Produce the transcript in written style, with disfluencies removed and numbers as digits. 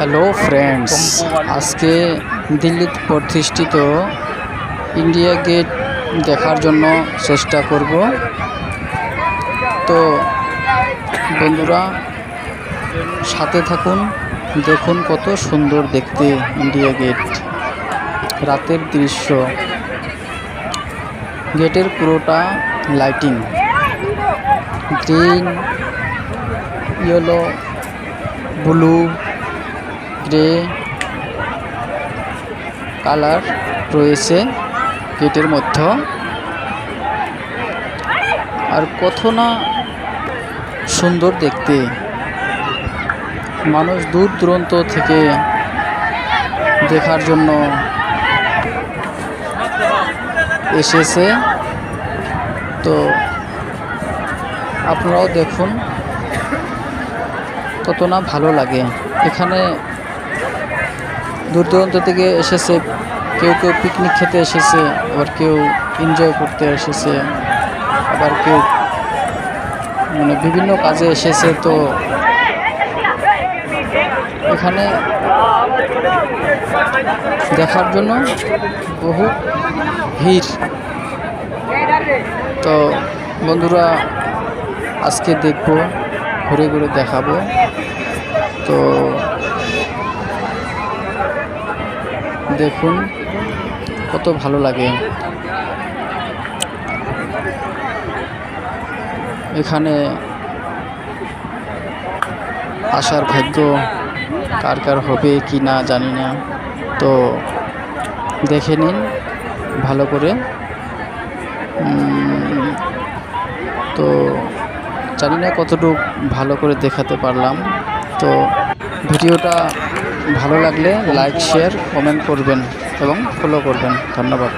Hello friends, আজকে দিল্লিতে প্রতিষ্ঠিত ইন্ডিয়া গেট দেখার জন্য চেষ্টা করব। তো বন্ধুরা সাথে থাকুন, দেখুন কত সুন্দর দেখতে ইন্ডিয়া গেট। রাতের দৃশ্য, গেটের পুরোটা lighting, green, yellow, blue, grey colour রয়েছে গেটের মধ্যে। আর কত না সুন্দর দেখতে, মানুষ দূর দূরান্ত থেকে দেখার জন্য এসেছে। তো আপনারাও দেখুন কত না ভালো লাগে। এখানে দূর দূরান্ত থেকে এসেছে, কেউ কেউ পিকনিক খেতে এসেছে, আবার কেউ এনজয় করতে এসেছে, আবার কেউ বিভিন্ন কাজে এসেছে। তো এখানে দেখার জন্য বহু ভিড়। তো বন্ধুরা আজকে দেখবো, ঘুরে ঘুরে দেখাবো। তো দেখুন কত ভালো লাগে। এখানে আসার ভাগ্য কার কার হবে কি না জানি না। তো দেখে নিন ভালো করে। তো জানি না কতটুকু ভালো করে দেখাতে পারলাম। তো ভিডিওটা ভালো লাগলে লাইক, শেয়ার, কমেন্ট করবেন এবং ফলো করবেন। ধন্যবাদ।